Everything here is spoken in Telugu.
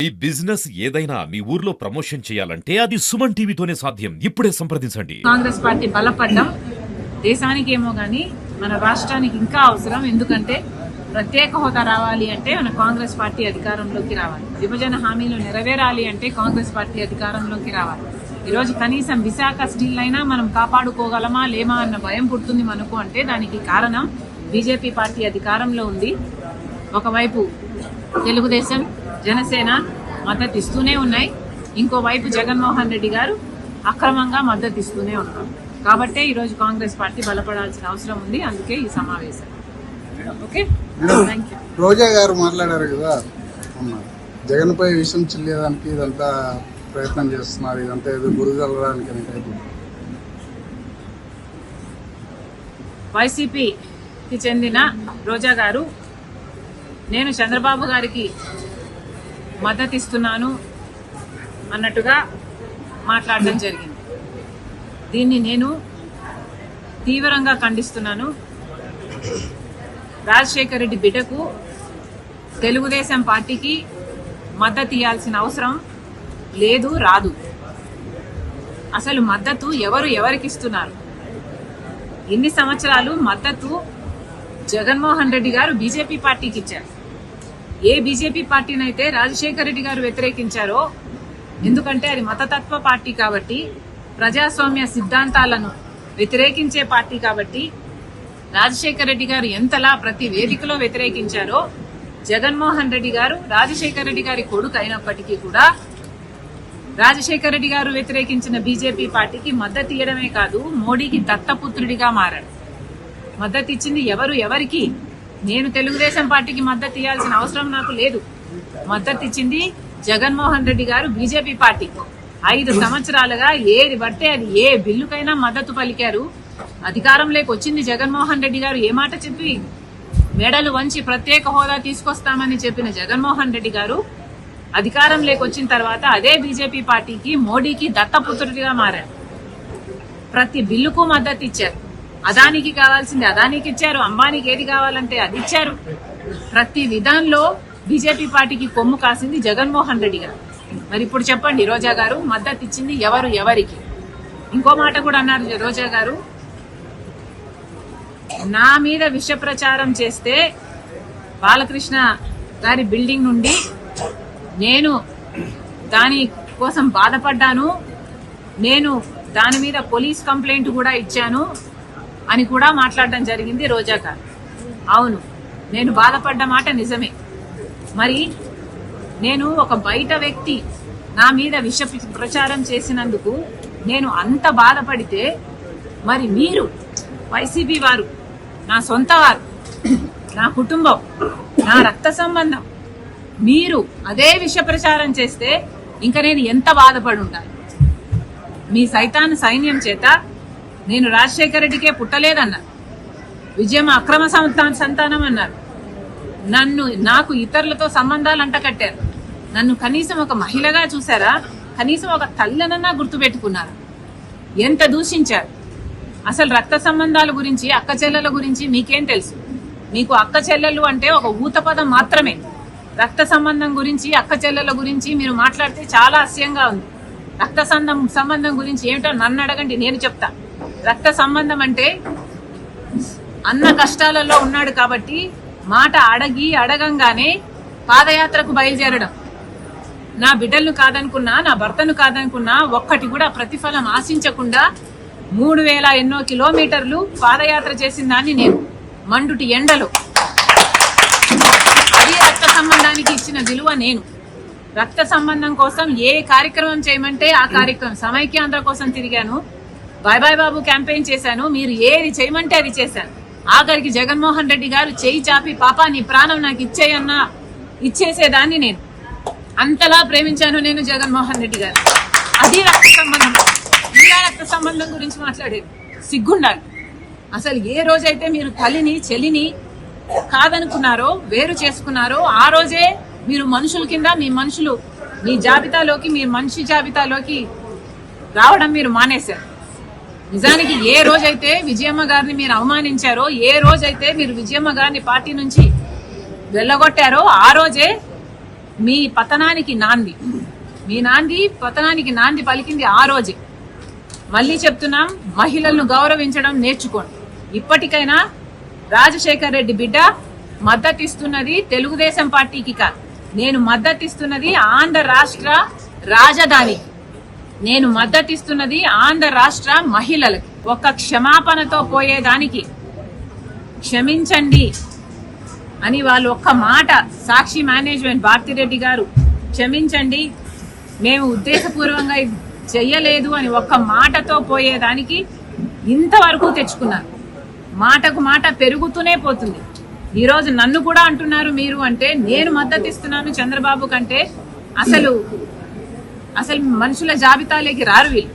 ఈ బిజినెస్ ఏదైనా మీ ఊర్లో ప్రమోషన్ చేయాలంటే అది సుమన్ టీవీతోనే సాధ్యం. ఇప్పుడే సంప్రదించండి. కాంగ్రెస్ పార్టీ బలపడ్డం దేశానికి ఏమో గానీ మన రాష్ట్రానికి ఇంకా అవసరం. ఎందుకంటే ప్రత్యేక హోదా రావాలి అంటే మన కాంగ్రెస్ పార్టీ అధికారంలోకి రావాలి. విభజన హామీలు నెరవేరాలి అంటే కాంగ్రెస్ పార్టీ అధికారంలోకి రావాలి. ఈరోజు కనీసం విశాఖ స్టీల్ అయినా మనం కాపాడుకోగలమా లేమా అన్న భయం పుడుతుంది మనకు. అంటే దానికి కారణం బీజేపీ పార్టీ అధికారంలో ఉంది. ఒకవైపు తెలుగుదేశం, జనసేన మద్దతు ఇస్తూనే ఉన్నాయి. ఇంకోవైపు జగన్మోహన్ రెడ్డి గారు అక్రమంగా మద్దతు ఇస్తూనే ఉన్నారు. కాబట్టే ఈరోజు కాంగ్రెస్ పార్టీ బలపడాల్సిన అవసరం ఉంది. అందుకే ఈ సమావేశం. Okay, thank you. రోజా గారు మాట్లాడారు కదా, జగన్ పై విషయం చెల్లేదానికి ఇదంతా ప్రయత్నం చేస్తున్నారు, ఇదంతా ఏదో గురుగలడానికి. వైసీపీకి చెందిన రోజా గారు నేను చంద్రబాబు గారికి మద్దతు ఇస్తున్నాను అన్నట్టుగా మాట్లాడడం జరిగింది. దీన్ని నేను తీవ్రంగా ఖండిస్తున్నాను. రాజశేఖర రెడ్డి బిడ్డకు తెలుగుదేశం పార్టీకి మద్దతు ఇవ్వాల్సిన అవసరం లేదు, రాదు. అసలు మద్దతు ఎవరికి ఇస్తున్నారు? ఇన్ని సంవత్సరాలు మద్దతు జగన్మోహన్ రెడ్డి గారు బీజేపీ పార్టీకి ఇచ్చారు. ఏ బీజేపీ పార్టీనైతే రాజశేఖర రెడ్డి గారు వ్యతిరేకించారో, ఎందుకంటే అది మతతత్వ పార్టీ కాబట్టి, ప్రజాస్వామ్య సిద్ధాంతాలను వ్యతిరేకించే పార్టీ కాబట్టి, రాజశేఖర రెడ్డి గారు ఎంతలా ప్రతి వేదికలో వ్యతిరేకించారో, జగన్మోహన్ రెడ్డి గారు రాజశేఖర రెడ్డి గారి కొడుకు అయినప్పటికీ కూడా రాజశేఖర రెడ్డి గారు వ్యతిరేకించిన బీజేపీ పార్టీకి మద్దతు ఇవ్వడమే కాదు, మోడీకి దత్తపుత్రుడిగా మారాడు. మద్దతు ఇచ్చింది ఎవరికి? నేను తెలుగుదేశం పార్టీకి మద్దతు ఇవ్వాల్సిన అవసరం నాకు లేదు. మద్దతు ఇచ్చింది జగన్మోహన్ రెడ్డి గారు బీజేపీ పార్టీకి. 5 సంవత్సరాలుగా ఏది పడితే అది ఏ బిల్లుకైనా మద్దతు పలికారు. అధికారంలోకి వచ్చింది జగన్మోహన్ రెడ్డి గారు ఏ మాట చెప్పి మెడలు వంచి ప్రత్యేక హోదా తీసుకొస్తామని చెప్పిన జగన్మోహన్ రెడ్డి గారు అధికారంలోకి వచ్చిన తర్వాత అదే బీజేపీ పార్టీకి, మోడీకి దత్తపుత్రుడిగా మారారు. ప్రతి బిల్లుకు మద్దతు ఇచ్చారు. అదానికి కావాల్సింది అదానికి ఇచ్చారు, అంబానీకి ఏది కావాలంటే అది ఇచ్చారు. ప్రతి విధానంలో బీజేపీ పార్టీకి కొమ్ము కాసింది జగన్మోహన్ రెడ్డి గారు. మరి ఇప్పుడు చెప్పండి, రోజా గారు మద్దతు ఇచ్చింది ఎవరికి? ఇంకో మాట కూడా అన్నారు రోజా గారు, నా మీద విష ప్రచారం చేస్తే బాలకృష్ణ గారి బిల్డింగ్ నుండి నేను దాని కోసం బాధపడ్డాను, నేను దాని మీద పోలీస్ కంప్లైంట్ కూడా ఇచ్చాను అని కూడా మాట్లాడడం జరిగింది రోజా గారు. అవును, నేను బాధపడ్డ మాట నిజమే. మరి నేను ఒక బయట వ్యక్తి నా మీద విష ప్రచారం చేసినందుకు నేను అంత బాధపడితే, మరి మీరు వైసీపీ వారు, నా సొంత వారు, నా కుటుంబం, నా రక్త సంబంధం, మీరు అదే విష ప్రచారం చేస్తే ఇంకా నేను ఎంత బాధపడి ఉంటాను? మీ సైతాన్ సైన్యం చేత నేను రాజశేఖర రెడ్డికే పుట్టలేదన్నారు, విజయం అక్రమ సంతానం అన్నారు, నాకు ఇతరులతో సంబంధాలు అంటకట్టారు, నన్ను కనీసం ఒక మహిళగా చూసారా? కనీసం ఒక తల్లనన్నా గుర్తుపెట్టుకున్నారా? ఎంత దూషించారు? అసలు రక్త సంబంధాల గురించి, అక్క చెల్లెల గురించి మీకేం తెలుసు? మీకు అక్క చెల్లెలు అంటే ఒక ఊత పదం మాత్రమే. రక్త సంబంధం గురించి, అక్క చెల్లెల గురించి మీరు మాట్లాడితే చాలా అసహ్యంగా ఉంది. రక్త సంబంధం గురించి ఏమిటో నన్ను అడగండి, నేను చెప్తా. రక్త సంబంధం అంటే అన్న కష్టాలలో ఉన్నాడు కాబట్టి మాట అడగంగానే పాదయాత్రకు బయలుదేరడం. నా బిడ్డలను కాదనుకున్నా, నా భర్తను కాదనుకున్నా, ఒక్కటి కూడా ప్రతిఫలం ఆశించకుండా 3000 ఎన్నో కిలోమీటర్లు పాదయాత్ర చేసిన దాన్ని నేను, మండుటి ఎండలో. అది రక్త సంబంధానికి ఇచ్చిన విలువ నేను. రక్త సంబంధం కోసం ఏ కార్యక్రమం చేయమంటే ఆ కార్యక్రమం. సమైక్యాంధ్ర కోసం తిరిగాను, బాయ్ బాయ్ బాబు క్యాంపెయిన్ చేశాను, మీరు ఏది చేయమంటే అది చేశాను. ఆఖరికి జగన్మోహన్ రెడ్డి గారు చేయి చాపి పాపా నీ ప్రాణం నాకు ఇచ్చేయన్నా ఇచ్చేసేదాన్ని నేను. అంతలా ప్రేమించాను నేను జగన్మోహన్ రెడ్డి గారు. అది రక్త సంబంధం. ఇలా రక్త సంబంధం గురించి మాట్లాడేది సిగ్గుండాలి. అసలు ఏ రోజైతే మీరు తల్లిని చెల్లిని కాదనుకున్నారో, వేరు చేసుకున్నారో, ఆ రోజే మీరు మనుషుల కింద మీ జాబితాలోకి, మీ మనిషి జాబితాలోకి రావడం మీరు మానేశారు. నిజానికి ఏ రోజైతే విజయమ్మ గారిని మీరు అవమానించారో, ఏ రోజైతే మీరు విజయమ్మ గారిని పార్టీ నుంచి వెళ్ళగొట్టారో, ఆ రోజే మీ పతనానికి నాంది, మీ నాంది పతనానికి నాంది పలికింది ఆ రోజే. మళ్ళీ చెప్తున్నాం, మహిళలను గౌరవించడం నేర్చుకోండి. ఇప్పటికైనా రాజశేఖర్ రెడ్డి బిడ్డ మద్దతిస్తున్నది తెలుగుదేశం పార్టీకి కాదు, నేను మద్దతిస్తున్నది ఆంధ్ర రాష్ట్ర రాజధానికి, నేను మద్దతిస్తున్నది ఆంధ్ర రాష్ట్ర మహిళలకి. ఒక్క క్షమాపణతో పోయేదానికి క్షమించండి అని వాళ్ళు ఒక్క మాట, సాక్షి మేనేజ్మెంట్ భారతిరెడ్డి గారు క్షమించండి, మేము ఉద్దేశపూర్వకంగా ఇది చెయ్యలేదు అని ఒక్క మాటతో పోయేదానికి ఇంతవరకు తెచ్చుకున్నారు. మాటకు మాట పెరుగుతూనే పోతుంది. ఈరోజు నన్ను కూడా అంటున్నారు మీరు అంటే, నేను మద్దతిస్తున్నాను చంద్రబాబు కంటే. అసలు మనుషుల జాబితాలోకి రారు వీళ్ళు.